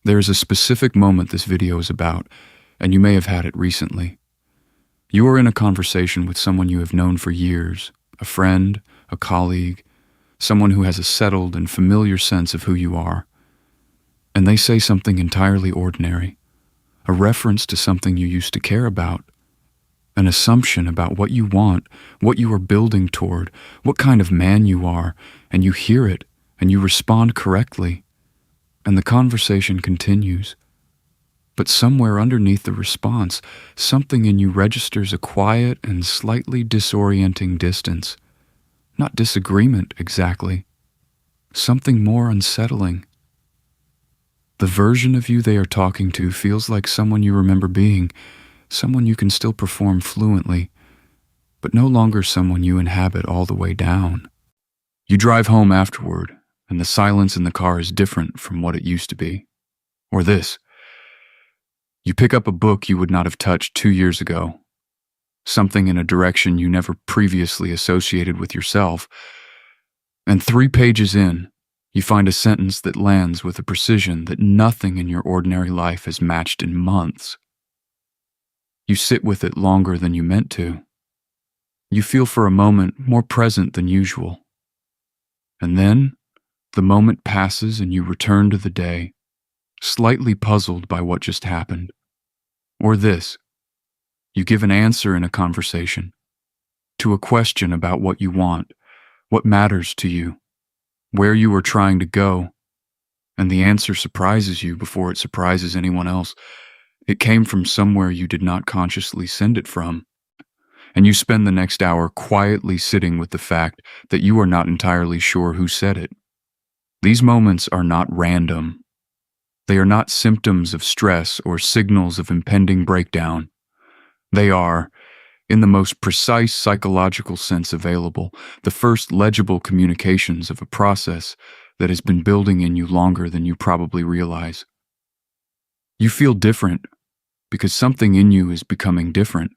There's a specific moment this video is about, and you may have had it recently. You are in a conversation with someone you have known for years, a friend, a colleague, someone who has a settled and familiar sense of who you are. And they say something entirely ordinary, a reference to something you used to care about, an assumption about what you want, what you are building toward, what kind of man you are, and you hear it, and you respond correctly. And the conversation continues. But somewhere underneath the response, something in you registers a quiet and slightly disorienting distance. Not disagreement, exactly. Something more unsettling. The version of you they are talking to feels like someone you remember being, someone you can still perform fluently, but no longer someone you inhabit all the way down. You drive home afterward, and the silence in the car is different from what it used to be. Or this. You pick up a book you would not have touched 2 years ago, something in a direction you never previously associated with yourself, and 3 pages in, you find a sentence that lands with a precision that nothing in your ordinary life has matched in months. You sit with it longer than you meant to. You feel for a moment more present than usual. And then, the moment passes and you return to the day, slightly puzzled by what just happened. Or this. You give an answer in a conversation, to a question about what you want, what matters to you, where you are trying to go, and the answer surprises you before it surprises anyone else. It came from somewhere you did not consciously send it from, and you spend the next hour quietly sitting with the fact that you are not entirely sure who said it. These moments are not random. They are not symptoms of stress or signals of impending breakdown. They are, in the most precise psychological sense available, the first legible communications of a process that has been building in you longer than you probably realize. You feel different because something in you is becoming different,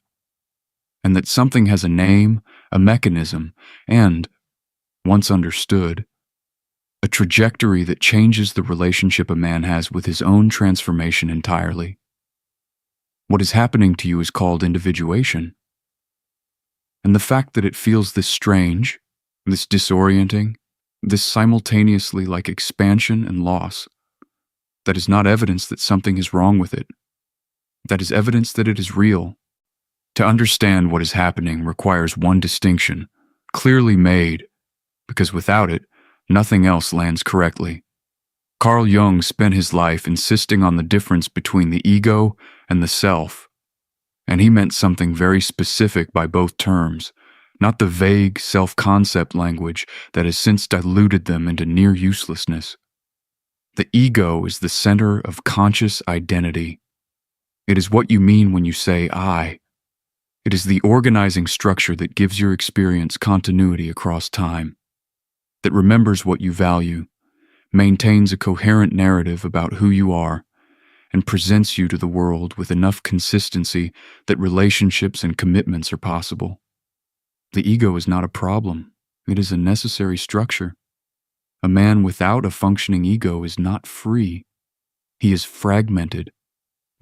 and that something has a name, a mechanism, and, once understood, a trajectory that changes the relationship a man has with his own transformation entirely. What is happening to you is called individuation. And the fact that it feels this strange, this disorienting, this simultaneously like expansion and loss, that is not evidence that something is wrong with it. That is evidence that it is real. To understand what is happening requires one distinction, clearly made, because without it, nothing else lands correctly. Carl Jung spent his life insisting on the difference between the ego and the self, and he meant something very specific by both terms, not the vague self-concept language that has since diluted them into near uselessness. The ego is the center of conscious identity. It is what you mean when you say I. It is the organizing structure that gives your experience continuity across time, that remembers what you value, maintains a coherent narrative about who you are, and presents you to the world with enough consistency that relationships and commitments are possible. The ego is not a problem. It is a necessary structure. A man without a functioning ego is not free. He is fragmented,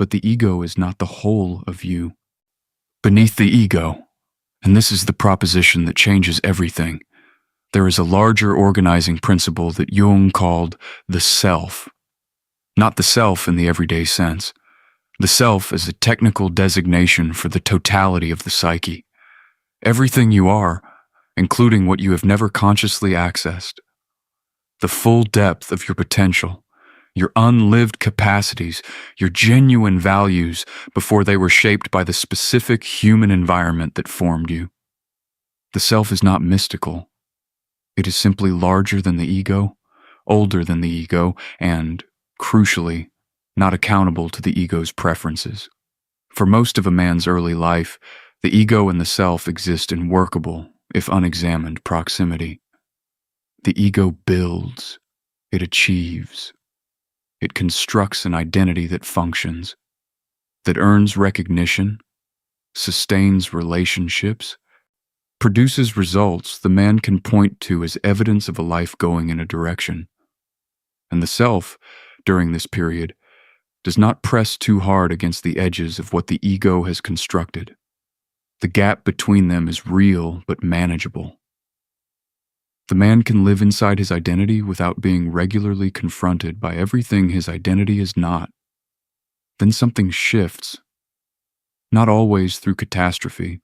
but the ego is not the whole of you. Beneath the ego, and this is the proposition that changes everything, there is a larger organizing principle that Jung called the self. Not the self in the everyday sense. The self is a technical designation for the totality of the psyche. Everything you are, including what you have never consciously accessed. The full depth of your potential, your unlived capacities, your genuine values before they were shaped by the specific human environment that formed you. The self is not mystical. It is simply larger than the ego, older than the ego, and, crucially, not accountable to the ego's preferences. For most of a man's early life, the ego and the self exist in workable, if unexamined, proximity. The ego builds, it achieves, it constructs an identity that functions, that earns recognition, sustains relationships, produces results the man can point to as evidence of a life going in a direction. And the self, during this period, does not press too hard against the edges of what the ego has constructed. The gap between them is real but manageable. The man can live inside his identity without being regularly confronted by everything his identity is not. Then something shifts. Not always through catastrophe,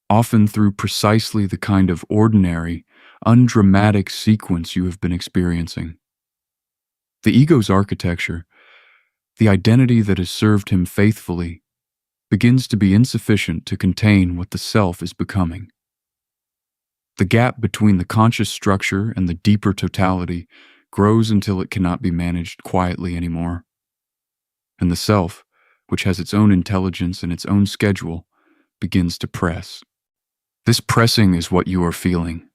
often through precisely the kind of ordinary, undramatic sequence you have been experiencing. The ego's architecture, the identity that has served him faithfully, begins to be insufficient to contain what the self is becoming. The gap between the conscious structure and the deeper totality grows until it cannot be managed quietly anymore. And the self, which has its own intelligence and its own schedule, begins to press. This pressing is what you are feeling.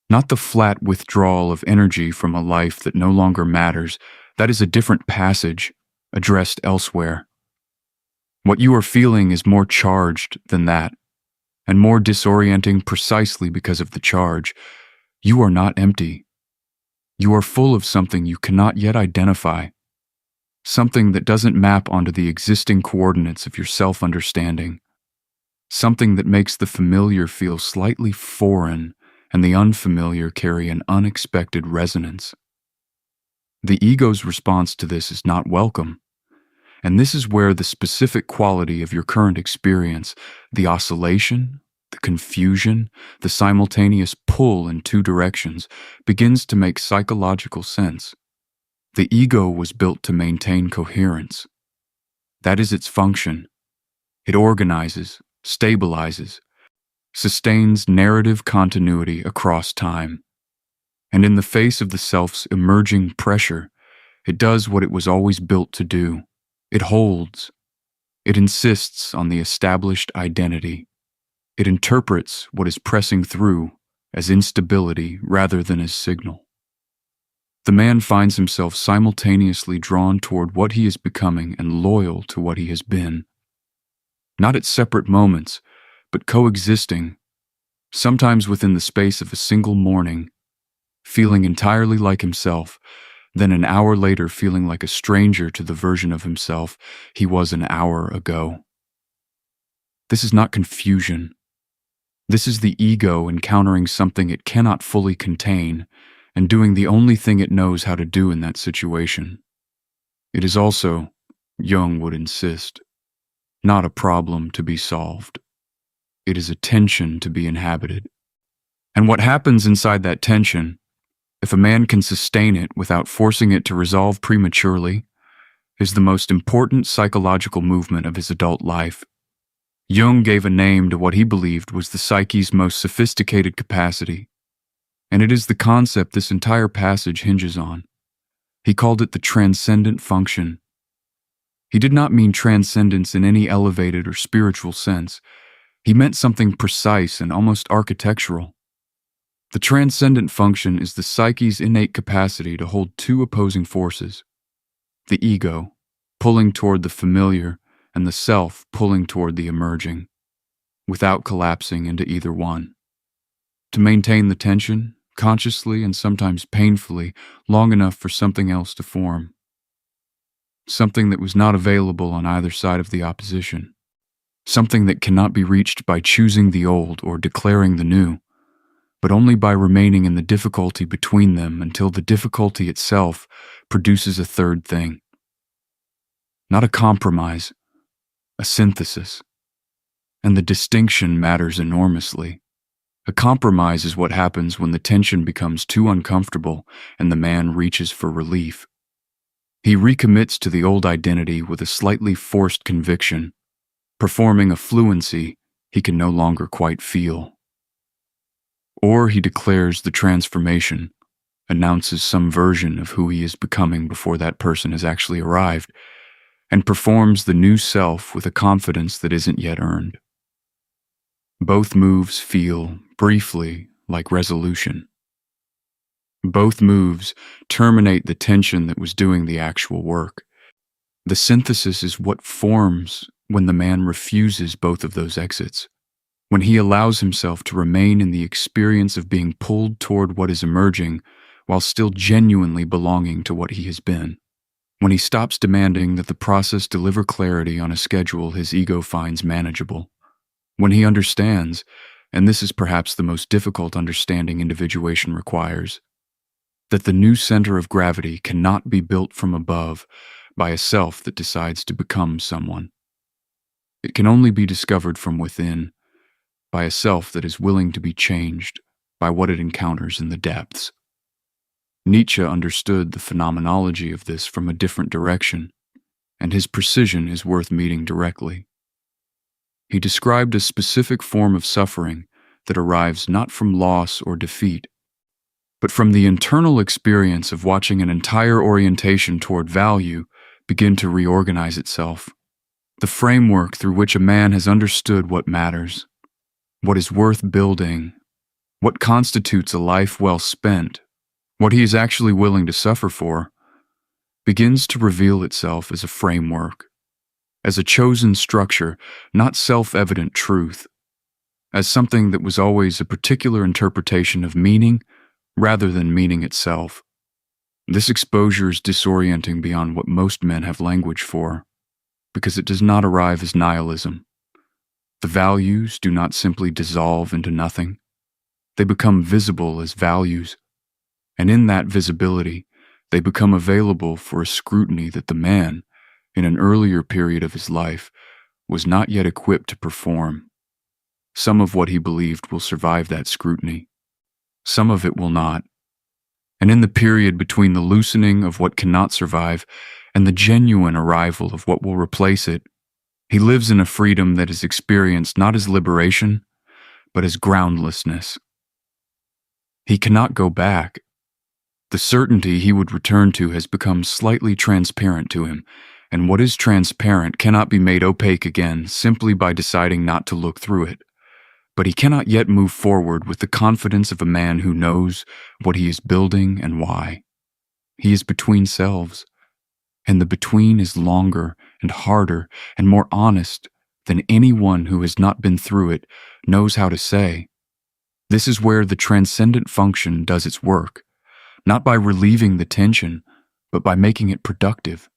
Not the flat withdrawal of energy from a life that no longer matters. That is a different passage, addressed elsewhere. What you are feeling is more charged than that, and more disorienting precisely because of the charge. You are not empty. You are full of something you cannot yet identify, something that doesn't map onto the existing coordinates of your self-understanding, something that makes the familiar feel slightly foreign and the unfamiliar carry an unexpected resonance. The ego's response to this is not welcome. And this is where the specific quality of your current experience, the oscillation, the confusion, the simultaneous pull in two directions, begins to make psychological sense. The ego was built to maintain coherence. That is its function. It organizes, stabilizes, sustains narrative continuity across time. And in the face of the self's emerging pressure, it does what it was always built to do. It holds. It insists on the established identity. It interprets what is pressing through as instability rather than as signal. The man finds himself simultaneously drawn toward what he is becoming and loyal to what he has been. Not at separate moments, but coexisting, sometimes within the space of a single morning, feeling entirely like himself, then an hour later feeling like a stranger to the version of himself he was an hour ago. This is not confusion. This is the ego encountering something it cannot fully contain and doing the only thing it knows how to do in that situation. It is also, Jung would insist, not a problem to be solved. It is a tension to be inhabited. And what happens inside that tension, if a man can sustain it without forcing it to resolve prematurely, is the most important psychological movement of his adult life. Jung gave a name to what he believed was the psyche's most sophisticated capacity, and it is the concept this entire passage hinges on. He called it the transcendent function. He did not mean transcendence in any elevated or spiritual sense. He meant something precise and almost architectural. The transcendent function is the psyche's innate capacity to hold two opposing forces, the ego, pulling toward the familiar, and the self pulling toward the emerging, without collapsing into either one. To maintain the tension, consciously and sometimes painfully, long enough for something else to form. Something that was not available on either side of the opposition. Something that cannot be reached by choosing the old or declaring the new, but only by remaining in the difficulty between them until the difficulty itself produces a third thing. Not a compromise, a synthesis. And the distinction matters enormously. A compromise is what happens when the tension becomes too uncomfortable and the man reaches for relief. He recommits to the old identity with a slightly forced conviction, performing a fluency he can no longer quite feel. Or he declares the transformation, announces some version of who he is becoming before that person has actually arrived, and performs the new self with a confidence that isn't yet earned. Both moves feel, briefly, like resolution. Both moves terminate the tension that was doing the actual work. The synthesis is what forms when the man refuses both of those exits, when he allows himself to remain in the experience of being pulled toward what is emerging while still genuinely belonging to what he has been, When he stops demanding that the process deliver clarity on a schedule his ego finds manageable. When he understands, and this is perhaps the most difficult understanding individuation requires, that the new center of gravity cannot be built from above by a self that decides to become someone. It can only be discovered from within, by a self that is willing to be changed by what it encounters in the depths. Nietzsche understood the phenomenology of this from a different direction, and his precision is worth meeting directly. He described a specific form of suffering that arrives not from loss or defeat, but from the internal experience of watching an entire orientation toward value begin to reorganize itself, the framework through which a man has understood what matters, what is worth building, what constitutes a life well spent, what he is actually willing to suffer for, begins to reveal itself as a framework, as a chosen structure, not self-evident truth, as something that was always a particular interpretation of meaning rather than meaning itself. This exposure is disorienting beyond what most men have language for, because it does not arrive as nihilism. The values do not simply dissolve into nothing. They become visible as values, and in that visibility, they become available for a scrutiny that the man, in an earlier period of his life, was not yet equipped to perform. Some of what he believed will survive that scrutiny. Some of it will not. And in the period between the loosening of what cannot survive and the genuine arrival of what will replace it, he lives in a freedom that is experienced not as liberation, but as groundlessness. He cannot go back. The certainty he would return to has become slightly transparent to him, and what is transparent cannot be made opaque again simply by deciding not to look through it. But he cannot yet move forward with the confidence of a man who knows what he is building and why. He is between selves, and the between is longer and harder and more honest than anyone who has not been through it knows how to say. This is where the transcendent function does its work, not by relieving the tension, but by making it productive.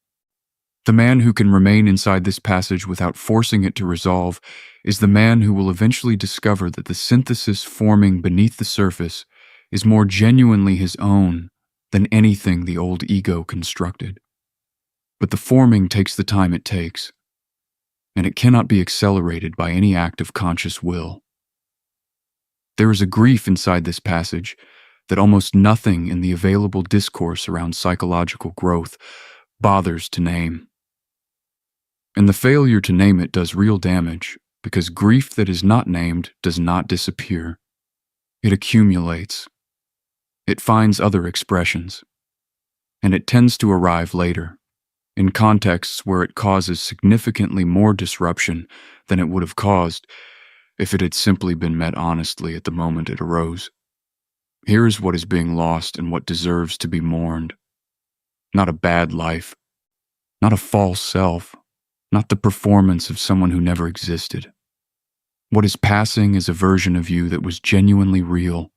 The man who can remain inside this passage without forcing it to resolve is the man who will eventually discover that the synthesis forming beneath the surface is more genuinely his own than anything the old ego constructed. But the forming takes the time it takes, and it cannot be accelerated by any act of conscious will. There is a grief inside this passage that almost nothing in the available discourse around psychological growth bothers to name. And the failure to name it does real damage, because grief that is not named does not disappear. It accumulates. It finds other expressions. And it tends to arrive later, in contexts where it causes significantly more disruption than it would have caused if it had simply been met honestly at the moment it arose. Here is what is being lost and what deserves to be mourned. Not a bad life, not a false self, not the performance of someone who never existed. What is passing is a version of you that was genuinely real,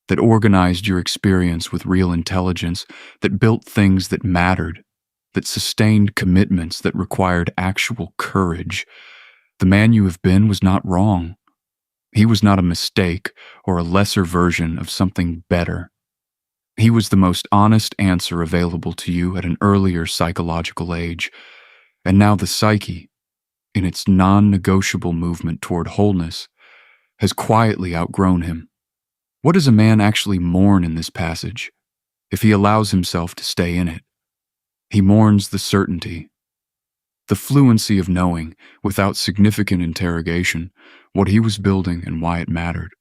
that organized your experience with real intelligence, that built things that mattered, that sustained commitments that required actual courage. The man you have been was not wrong. He was not a mistake or a lesser version of something better. He was the most honest answer available to you at an earlier psychological age. And now the psyche, in its non-negotiable movement toward wholeness, has quietly outgrown him. What does a man actually mourn in this passage, if he allows himself to stay in it? He mourns the certainty, the fluency of knowing, without significant interrogation, what he was building and why it mattered.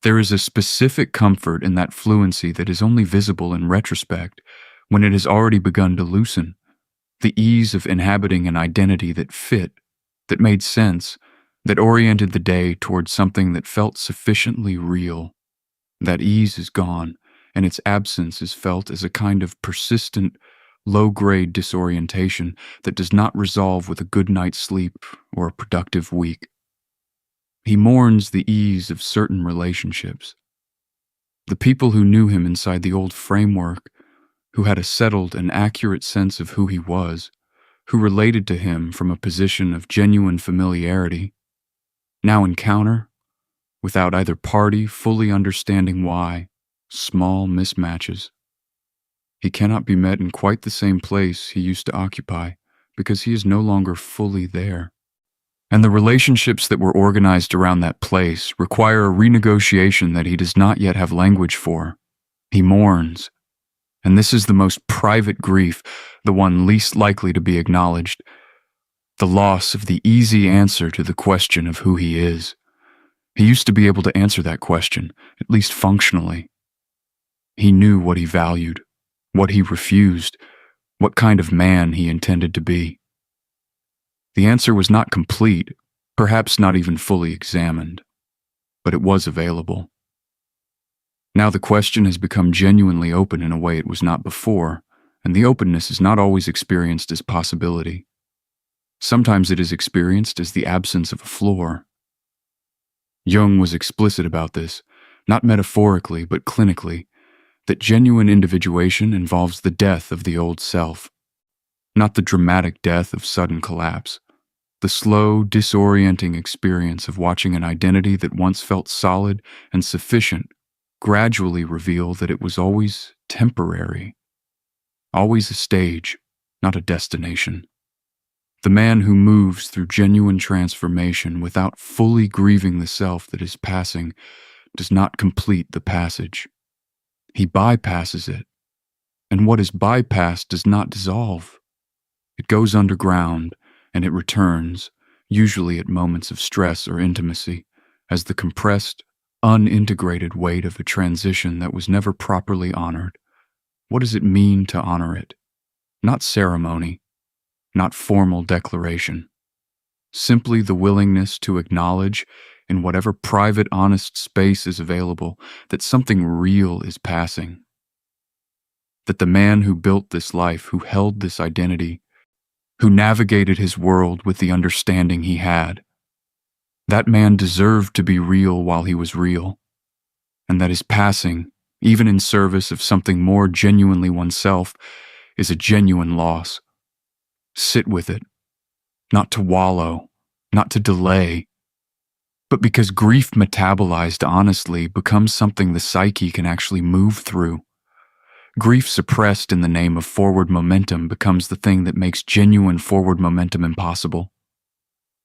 There is a specific comfort in that fluency that is only visible in retrospect, when it has already begun to loosen. The ease of inhabiting an identity that fit, that made sense, that oriented the day towards something that felt sufficiently real. That ease is gone, and its absence is felt as a kind of persistent, low-grade disorientation that does not resolve with a good night's sleep or a productive week. He mourns the ease of certain relationships. The people who knew him inside the old framework who had a settled and accurate sense of who he was, who related to him from a position of genuine familiarity, now encounter, without either party fully understanding why, small mismatches. He cannot be met in quite the same place he used to occupy because he is no longer fully there. And the relationships that were organized around that place require a renegotiation that he does not yet have language for. He mourns. And this is the most private grief, the one least likely to be acknowledged. The loss of the easy answer to the question of who he is. He used to be able to answer that question, at least functionally. He knew what he valued, what he refused, what kind of man he intended to be. The answer was not complete, perhaps not even fully examined, but it was available. Now the question has become genuinely open in a way it was not before, and the openness is not always experienced as possibility. Sometimes it is experienced as the absence of a floor. Jung was explicit about this, not metaphorically but clinically, that genuine individuation involves the death of the old self, not the dramatic death of sudden collapse, the slow, disorienting experience of watching an identity that once felt solid and sufficient gradually reveal that it was always temporary, always a stage, not a destination. The man who moves through genuine transformation without fully grieving the self that is passing does not complete the passage. He bypasses it, and what is bypassed does not dissolve. It goes underground, and it returns, usually at moments of stress or intimacy, as the compressed, unintegrated weight of a transition that was never properly honored. What does it mean to honor it? Not ceremony, not formal declaration. Simply the willingness to acknowledge, in whatever private, honest space is available, that something real is passing. That the man who built this life, who held this identity, who navigated his world with the understanding he had, that man deserved to be real while he was real, and that his passing, even in service of something more genuinely oneself, is a genuine loss. Sit with it, not to wallow, not to delay, but because grief metabolized honestly becomes something the psyche can actually move through. Grief suppressed in the name of forward momentum becomes the thing that makes genuine forward momentum impossible.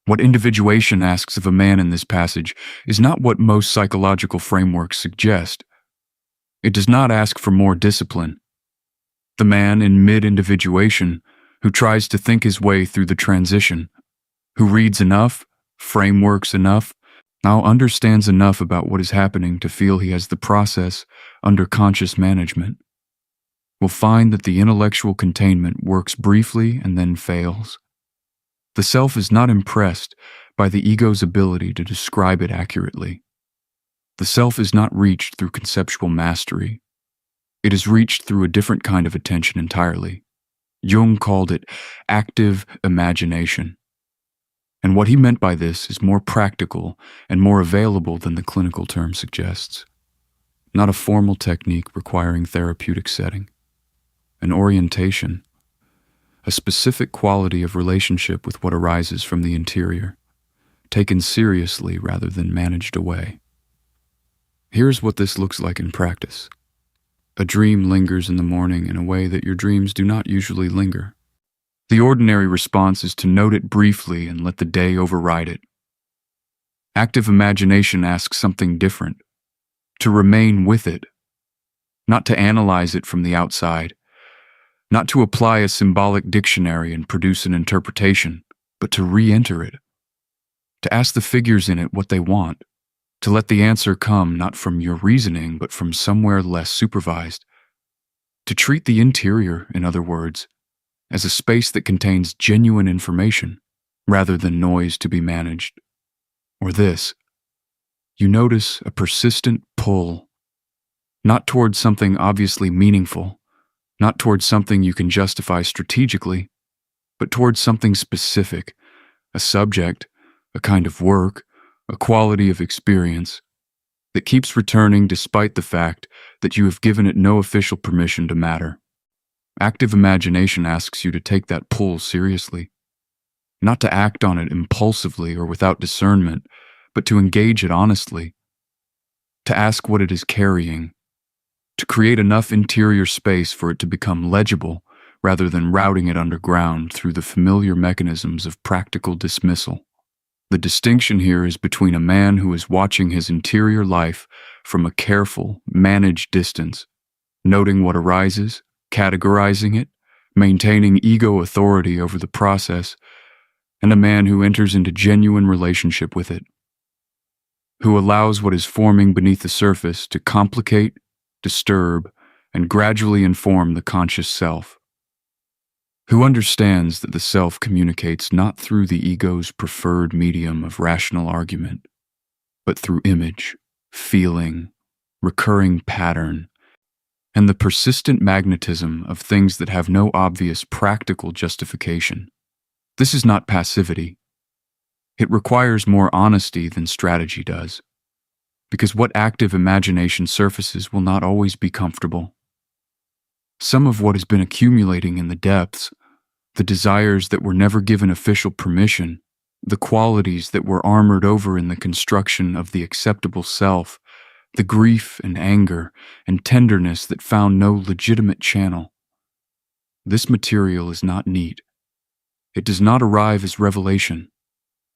What individuation asks of a man in this passage is not what most psychological frameworks suggest. It does not ask for more discipline. The man in mid-individuation, who tries to think his way through the transition, who reads enough, frameworks enough, now understands enough about what is happening to feel he has the process under conscious management, will find that the intellectual containment works briefly and then fails. The self is not impressed by the ego's ability to describe it accurately. The self is not reached through conceptual mastery. It is reached through a different kind of attention entirely. Jung called it active imagination. And what he meant by this is more practical and more available than the clinical term suggests. Not a formal technique requiring therapeutic setting. An orientation, a specific quality of relationship with what arises from the interior, taken seriously rather than managed away. Here's what this looks like in practice. A dream lingers in the morning in a way that your dreams do not usually linger. The ordinary response is to note it briefly and let the day override it. Active imagination asks something different, to remain with it, not to analyze it from the outside, not to apply a symbolic dictionary and produce an interpretation, but to re-enter it, to ask the figures in it what they want, to let the answer come not from your reasoning but from somewhere less supervised, to treat the interior, in other words, as a space that contains genuine information rather than noise to be managed. Or this, you notice a persistent pull, not towards something obviously meaningful, not towards something you can justify strategically, but towards something specific, a subject, a kind of work, a quality of experience, that keeps returning despite the fact that you have given it no official permission to matter. Active imagination asks you to take that pull seriously, not to act on it impulsively or without discernment, but to engage it honestly, to ask what it is carrying, to create enough interior space for it to become legible rather than routing it underground through the familiar mechanisms of practical dismissal. The distinction here is between a man who is watching his interior life from a careful, managed distance, noting what arises, categorizing it, maintaining ego authority over the process, and a man who enters into genuine relationship with it, who allows what is forming beneath the surface to complicate, disturb, and gradually inform the conscious self, who understands that the self communicates not through the ego's preferred medium of rational argument, but through image, feeling, recurring pattern, and the persistent magnetism of things that have no obvious practical justification. This is not passivity. It requires more honesty than strategy does, because what active imagination surfaces will not always be comfortable. Some of what has been accumulating in the depths, the desires that were never given official permission, the qualities that were armored over in the construction of the acceptable self, the grief and anger and tenderness that found no legitimate channel. This material is not neat. It does not arrive as revelation.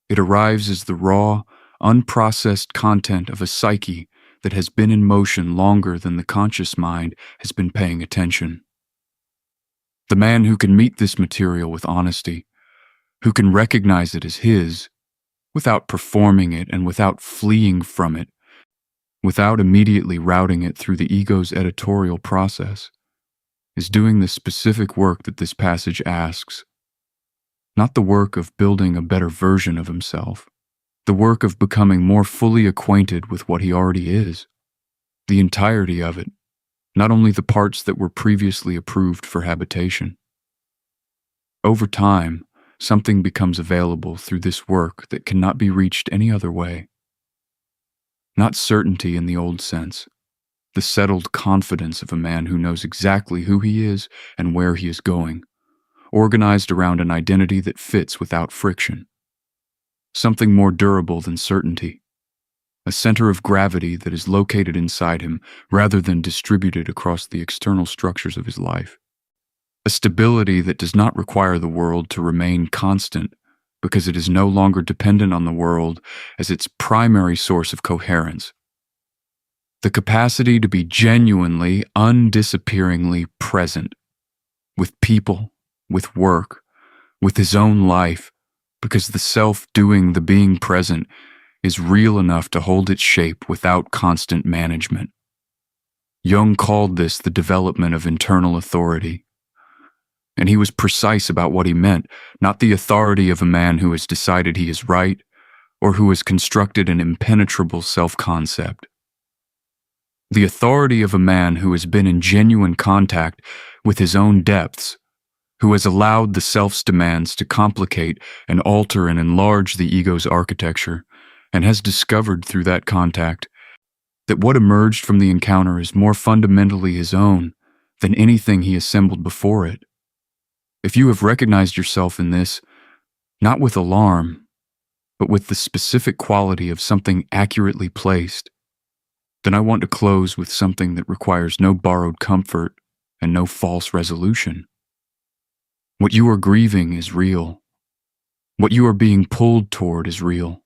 It arrives as the raw, unprocessed content of a psyche that has been in motion longer than the conscious mind has been paying attention. The man who can meet this material with honesty, who can recognize it as his, without performing it and without fleeing from it, without immediately routing it through the ego's editorial process, is doing the specific work that this passage asks. Not the work of building a better version of himself, the work of becoming more fully acquainted with what he already is, the entirety of it, not only the parts that were previously approved for habitation. Over time, something becomes available through this work that cannot be reached any other way. Not certainty in the old sense, the settled confidence of a man who knows exactly who he is and where he is going, organized around an identity that fits without friction. Something more durable than certainty, a center of gravity that is located inside him rather than distributed across the external structures of his life. A stability that does not require the world to remain constant because it is no longer dependent on the world as its primary source of coherence. The capacity to be genuinely, undisappearingly present with people, with work, with his own life, because the self doing the being present is real enough to hold its shape without constant management. Jung called this the development of internal authority. And he was precise about what he meant, not the authority of a man who has decided he is right or who has constructed an impenetrable self-concept. The authority of a man who has been in genuine contact with his own depths, who has allowed the self's demands to complicate and alter and enlarge the ego's architecture, and has discovered through that contact that what emerged from the encounter is more fundamentally his own than anything he assembled before it. If you have recognized yourself in this, not with alarm, but with the specific quality of something accurately placed, then I want to close with something that requires no borrowed comfort and no false resolution. What you are grieving is real. What you are being pulled toward is real.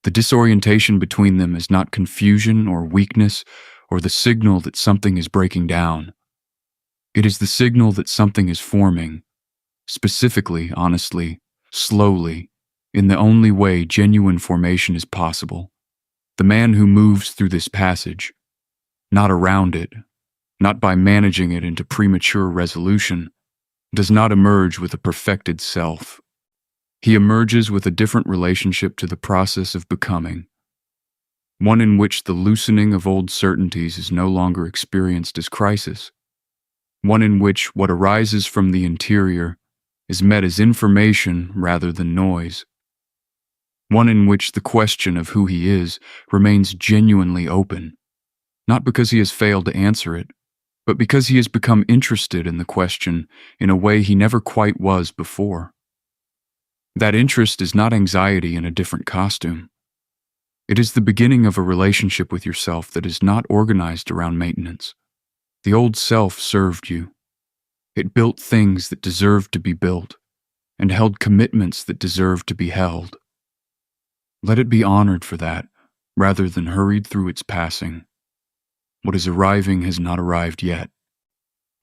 The disorientation between them is not confusion or weakness or the signal that something is breaking down. It is the signal that something is forming, specifically, honestly, slowly, in the only way genuine formation is possible. The man who moves through this passage, not around it, not by managing it into premature resolution, does not emerge with a perfected self. He emerges with a different relationship to the process of becoming, one in which the loosening of old certainties is no longer experienced as crisis, one in which what arises from the interior is met as information rather than noise, one in which the question of who he is remains genuinely open, not because he has failed to answer it, but because he has become interested in the question in a way he never quite was before. That interest is not anxiety in a different costume. It is the beginning of a relationship with yourself that is not organized around maintenance. The old self served you. It built things that deserved to be built, and held commitments that deserved to be held. Let it be honored for that, rather than hurried through its passing. What is arriving has not arrived yet.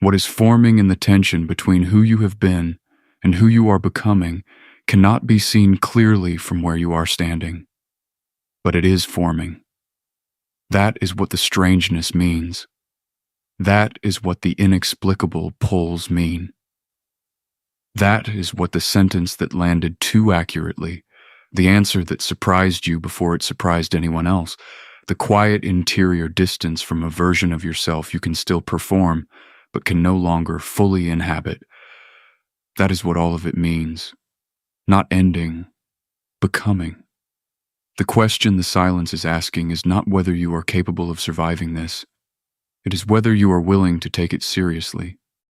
What is forming in the tension between who you have been and who you are becoming cannot be seen clearly from where you are standing. But it is forming. That is what the strangeness means. That is what the inexplicable pulls mean. That is what the sentence that landed too accurately, the answer that surprised you before it surprised anyone else, the quiet interior distance from a version of yourself you can still perform, but can no longer fully inhabit. That is what all of it means. Not ending, becoming. The question the silence is asking is not whether you are capable of surviving this. It is whether you are willing to take it seriously.